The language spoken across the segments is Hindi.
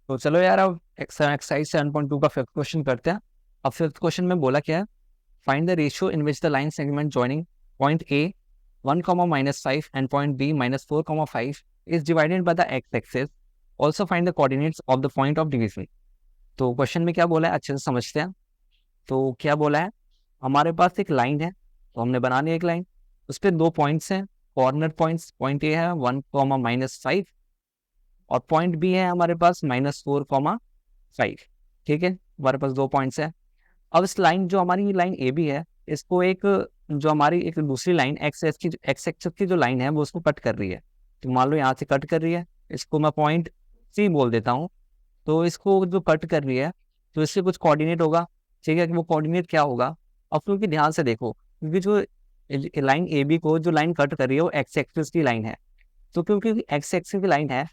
तो चलो यार, अब एक्सरसाइज 7.2 का फिफ्थ क्वेश्चन करते हैं। अब फिफ्थ क्वेश्चन में बोला क्या है, find the ratio in which the line segment joining point A 1, -5 and point B -4, 5 is divided by the x axis. Also find the coordinates of the point of division. तो क्वेश्चन में क्या बोला है अच्छे से समझते हैं। तो क्या बोला है, हमारे पास एक लाइन है, तो हमने बनानी है एक लाइन, उस पर दो पॉइंट्स हैं, कॉर्नर पॉइंट्स। पॉइंट ए है 1, -5 और पॉइंट बी है हमारे पास -4, 5। ठीक है, हमारे पास दो पॉइंट्स है। अब इस लाइन, जो हमारी लाइन ए बी है, इसको एक, जो हमारी एक दूसरी लाइन एक्स एक्सिस की जो लाइन है वो उसको कट कर रही है। तो मान लो यहाँ से कट कर रही है, इसको मैं पॉइंट सी बोल देता हूँ। तो इसको जो कट कर रही है, तो इससे कुछ कोऑर्डिनेट होगा। ठीक है, कि वो कोऑर्डिनेट क्या होगा। अब क्योंकि ध्यान से देखो, क्योंकि जो लाइन ए बी को जो लाइन कट कर रही है वो एक्स एक्सिस की लाइन है। तो क्योंकि एक्स एक्सिस की लाइन है,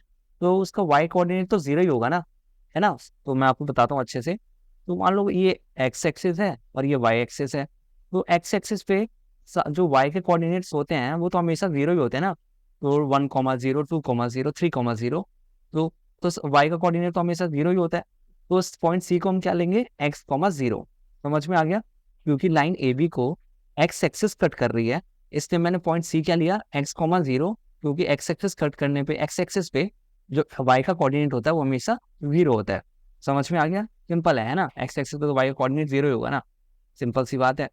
तो उसका वाई कोऑर्डिनेट तो जीरो ही होगा ना, है ना। तो मैं आपको बताता हूँ अच्छे से। तो मान लो ये एक्स एक्सिस है और ये वाई एक्सिस है। तो एक्स एक्सिस पे जो वाई के कोऑर्डिनेट्स होते हैं वो तो हमेशा जीरो ही होते हैं ना। तो 1, 0, 2, 0, 3, 0। तो वाई का कोऑर्डिनेट तो हमेशा जीरो ही होता है। तो उस पॉइंट सी को हम क्या लेंगे, x, 0। समझ में आ गया, क्योंकि लाइन ए बी को एक्स एक्सिस कट कर रही है, इसलिए मैंने पॉइंट सी क्या लिया, x, 0। क्योंकि एक्स एक्सिस कट करने पे एक्स एक्सिस पे जो वाई का कोऑर्डिनेट होता है वो हमेशा जीरो होता है। समझ में आ गया, सिंपल है ना। एक्स एक्सिस पे तो वाई का कोऑर्डिनेट जीरो ही होगा ना, सिंपल सी बात है।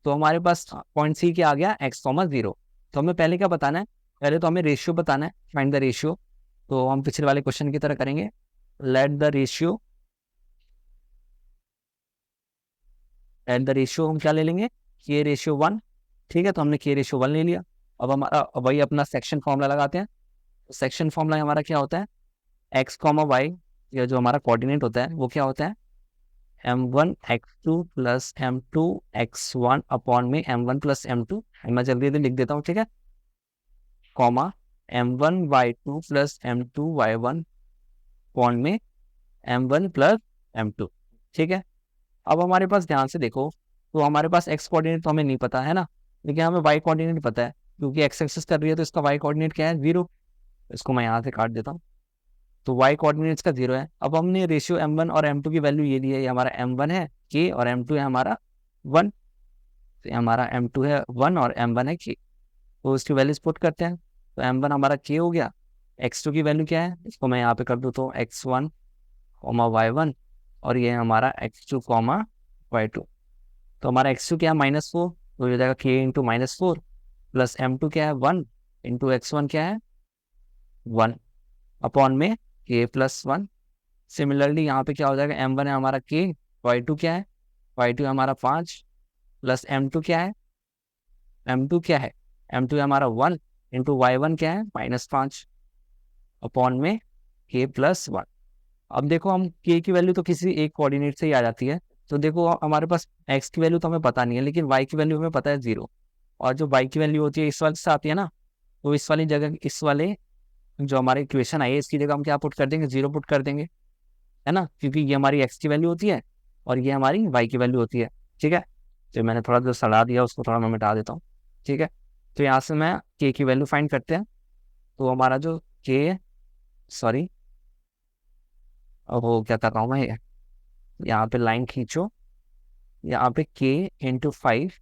तो हमारे पास पॉइंट सी क्या आ गया, x, 0। तो हमें पहले क्या बताना है, पहले तो हमें रेशियो बताना है, फाइंड द रेशियो। तो हम पिछले वाले क्वेश्चन की तरह करेंगे, लेट द रेशियो हम क्या ले लेंगे, k/1। ठीक है, तो हमने k/1 ले लिया। अब हमारा वही अपना सेक्शन फॉर्मूला लगाते हैं। तो सेक्शन फॉर्मूला हमारा क्या होता है, x, y, या जो हमारा कोऑर्डिनेट होता है वो क्या होता है, m1 x2 plus m2 x1 upon में m1 + m2। मैं जल्दी जल्दी लिख देता हूँ, ठीक है। Comma m1 y2 plus m2 y1 upon में m1 + m2। ठीक है। अब हमारे पास ध्यान से देखो, तो हमारे पास एक्स कोऑर्डिनेट तो हमें नहीं पता है ना, लेकिन हमें वाई कोऑर्डिनेट पता है। क्योंकि एक्स एक्सिस कर रही है तो इसका वाई कोऑर्डिनेट क्या है, 0। इसको मैं यहाँ से काट देता हूँ। तो वाई कोऑर्डिनेट्स का 0 है। अब हमने रेशियो m1 और m2 की वैल्यू ये दी है, ये हमारा m1 है k और m2 है हमारा 1। तो ये हमारा m2 है 1 और m1 है k। तो इसकी वैल्यूज पुट करते हैं। तो m1 हमारा k हो गया। x2 की वैल्यू क्या है, इसको मैं यहाँ पे कर दूँ तो x1, y1, और ये हमारा x2, y2। तो हमारा x2 क्या है, -4। तो ये हो जाएगा k इंटू -4 प्लस m2 क्या है 1 इंटू x1 क्या है 1 अपॉन में k+1। सिमिलरली यहाँ पे क्या हो जाएगा, m1 है हमारा k, y2 क्या है, y2 है हमारा 5 प्लस m2 क्या है, m2 है हमारा 1 इंटू y1 क्या है -5 अपॉन में k+1। अब देखो, हम k की वैल्यू तो किसी एक कोऑर्डिनेट से ही आ जाती है। तो देखो हमारे पास x की वैल्यू तो हमें पता नहीं है, लेकिन y की वैल्यू हमें पता है 0। और जो y की वैल्यू होती है इस वाले से आती है ना, तो इस वाली जगह, इस वाले जो हमारी इक्वेशन आई है इसकी जगह हम क्या पुट कर देंगे, 0 पुट कर देंगे, है ना। क्योंकि ये हमारी x की वैल्यू होती है और ये हमारी y की वैल्यू होती है। ठीक है, तो मैंने थोड़ा जो सड़ा दिया उसको थोड़ा मैं मिटा देता हूँ। ठीक है, तो यहाँ से मैं k की वैल्यू फाइंड करते हैं। तो हमारा जो k, सॉरी, अब वो क्या कर रहा हूँ मैं, यहाँ पे लाइन खींचो, यहाँ पे k into 5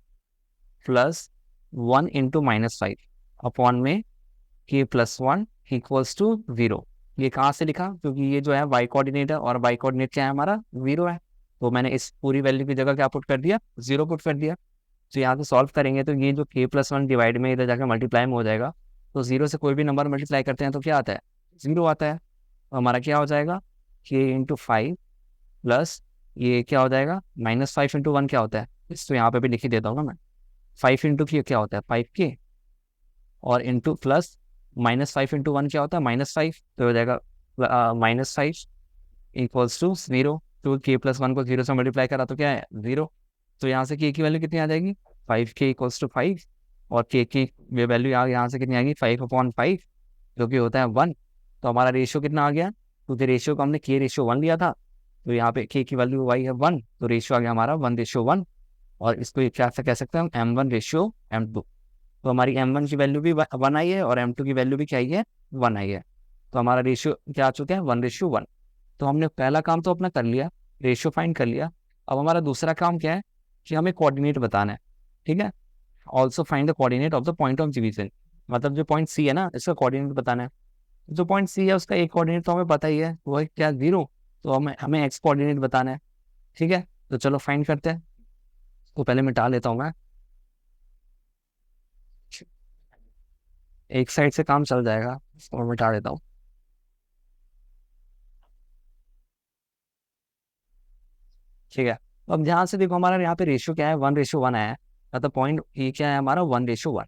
plus 1 into -5 upon में k+1 इक्वल्स टू 0। ये कहाँ से लिखा, क्योंकि ये जो है y कोऑर्डिनेट है और y कोऑर्डिनेट क्या है हमारा 0 है। तो मैंने इस पूरी वैल्यू की जगह क्या पुट कर दिया, 0 पुट कर दिया। तो यहाँ से सॉल्व करेंगे तो ये जो k+1 डिवाइड में इधर जाकर मल्टीप्लाई में हो जाएगा। तो 0 से कोई भी नंबर मल्टीप्लाई करते हैं तो क्या आता है, 0 आता है। तो हमारा क्या हो जाएगा, k इंटू 5 प्लस ये क्या हो जाएगा, -5 इंटू 1 क्या होता है, इस तो यहाँ पे भी लिख ही देता हूँ ना मैं। 5 इंटू क्या होता है 5k, और इंटू प्लस -5 इंटू 1 क्या होता है -5। तो हो जाएगा -5 इक्वल्स टू 0। तो k+1 को 0 से मल्टीप्लाई करा तो क्या है 0। तो यहाँ से k की वैल्यू कितनी आ जाएगी, 5k इक्वल्स टू 5। और k की वैल्यू यहाँ से कितनी आएगी, 5/5, जो कि होता है 1। तो हमारा रेशियो कितना आ गया, क्योंकि रेशियो को हमने k/1 लिया था। तो यहाँ पे k की वैल्यू y है 1, तो रेशियो आ गया हमारा 1/1। और इसको क्या कह सकते हैं हम, m1/m2। तो हमारी m1 की वैल्यू भी 1 आई है और m2 की वैल्यू भी क्या आई है, 1 आई है। तो हमारा रेशियो क्या आ चुका है, 1/1। तो हमने पहला काम तो अपना कर लिया, रेशियो फाइंड कर लिया। अब हमारा दूसरा काम क्या है कि हमें कोऑर्डिनेट बताना है, ठीक है। Also find the coordinate of the point of division, मतलब जो पॉइंट सी है ना, इसका कोऑर्डिनेट बताना है। जो पॉइंट सी है उसका एक कोऑर्डिनेट तो हमें पता ही है, वो है क्या, 0। तो हमें हमें एक्स कोऑर्डिनेट बताना है, ठीक है। तो चलो फाइंड करते हैं। तो पहले मिटा लेता हूँ मैं, एक साइड से काम चल जाएगा, और मिटा देता हूँ। ठीक है, तो अब ध्यान से देखो, हमारा यहाँ पे रेशियो क्या है, 1:1 आया है। मतलब पॉइंट ए क्या है हमारा, 1:1।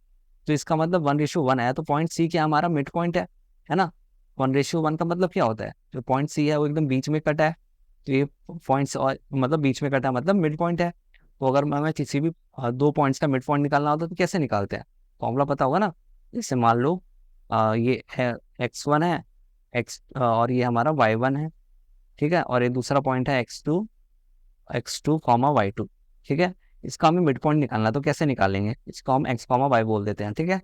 तो इसका मतलब 1:1 आया, तो पॉइंट सी क्या हमारा, मिड पॉइंट है ना। 1:1 का मतलब क्या होता है, जो पॉइंट सी है वो एकदम बीच में कटा है। तो ये पॉइंट्स और मतलब बीच में कटा मतलब मिड पॉइंट है। तो अगर हमें किसी भी दो पॉइंट्स का मिड पॉइंट निकालना होता है तो कैसे निकालते हैं, फॉर्मूला पता होगा ना। जैसे मान लो ये है x1 है, एक्स और ये हमारा y1 है, ठीक है। और ये दूसरा पॉइंट है x2 y2, ठीक है। इसका हमें मिड पॉइंट निकालना है, तो कैसे निकालेंगे, इसको हम x, y बोल देते हैं, ठीक है।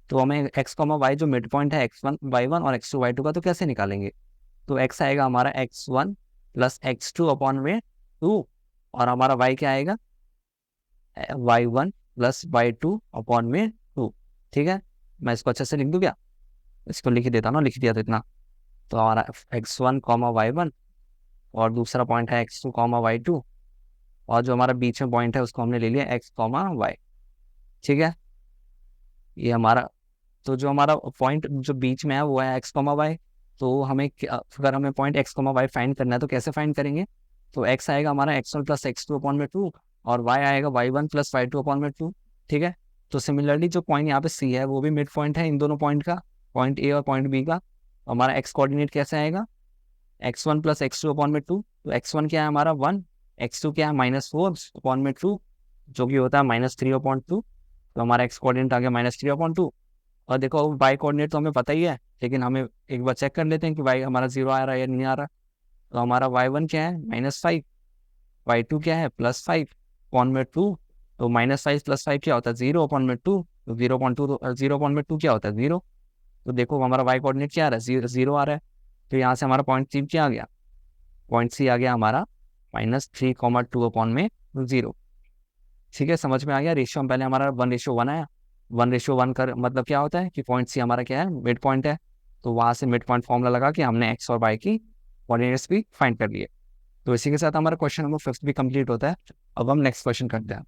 तो हमें x, y जो मिड पॉइंट है x1 y1 और x2 y2 का, तो कैसे निकालेंगे। तो x आएगा हमारा x1 प्लस x2 अपॉन में 2, और हमारा y क्या आएगा, y1 प्लस y2 अपॉन में 2, ठीक है। मैं इसको अच्छे से लिख दूं क्या, इसको लिख देता हूँ ना, लिख दिया तो इतना। तो हमारा x1 y1, और दूसरा पॉइंट है x2 y2, और जो हमारा बीच में पॉइंट है उसको हमने ले लिया x, y, ठीक है। ये हमारा, तो जो हमारा पॉइंट जो बीच में है वो है x, y। तो हमें अगर हमें पॉइंट x, y फाइंड करना है तो कैसे फाइंड करेंगे। तो x आएगा हमारा x1 प्लस x2 अपॉन में 2, और y आएगा y1 प्लस y2 अपॉन में 2, ठीक है। तो सिमिलरली जो पॉइंट यहाँ पे c है वो भी मिड पॉइंट है इन दोनों पॉइंट का, पॉइंट ए और पॉइंट बी का। हमारा x कोऑर्डिनेट कैसे आएगा, x1 प्लस x2 अपॉन में 2। तो x1 क्या है हमारा 1, x2 क्या है -4 अपॉन में 2, जो कि होता है -3/2। तो हमारा x कोऑर्डिनेट आ गया -3/2। और देखो y कोऑर्डिनेट तो हमें पता ही है, लेकिन हमें एक बार चेक कर लेते हैं कि y हमारा 0 आ रहा है या नहीं आ रहा। तो हमारा y1 क्या है -5, y2 क्या है +5 अपॉन में 2। तो -5 + 5 क्या होता है, 0 अपॉन में 2। तो 0.2, तो 0 अपॉन में 2 क्या होता है, 0। तो देखो हमारा y कोऑर्डिनेट क्या आ रहा है, 0 आ रहा है। तो यहाँ से हमारा पॉइंट सी क्या आ गया, पॉइंट सी आ गया हमारा -3,2 अपॉन में 0, ठीक है। समझ में आ गया। रेशियो हम पहले हमारा 1:1 आया, 1:1 का मतलब क्या होता है कि पॉइंट सी हमारा क्या है, मिड पॉइंट है। तो वहां से मिड पॉइंट फॉर्मूला लगा के हमने एक्स और वाई की कोऑर्डिनेट्स भी फाइंड कर लिए। तो इसी के साथ हमारा क्वेश्चन नंबर 5 भी कंप्लीट होता है। अब हम नेक्स्ट क्वेश्चन करते हैं।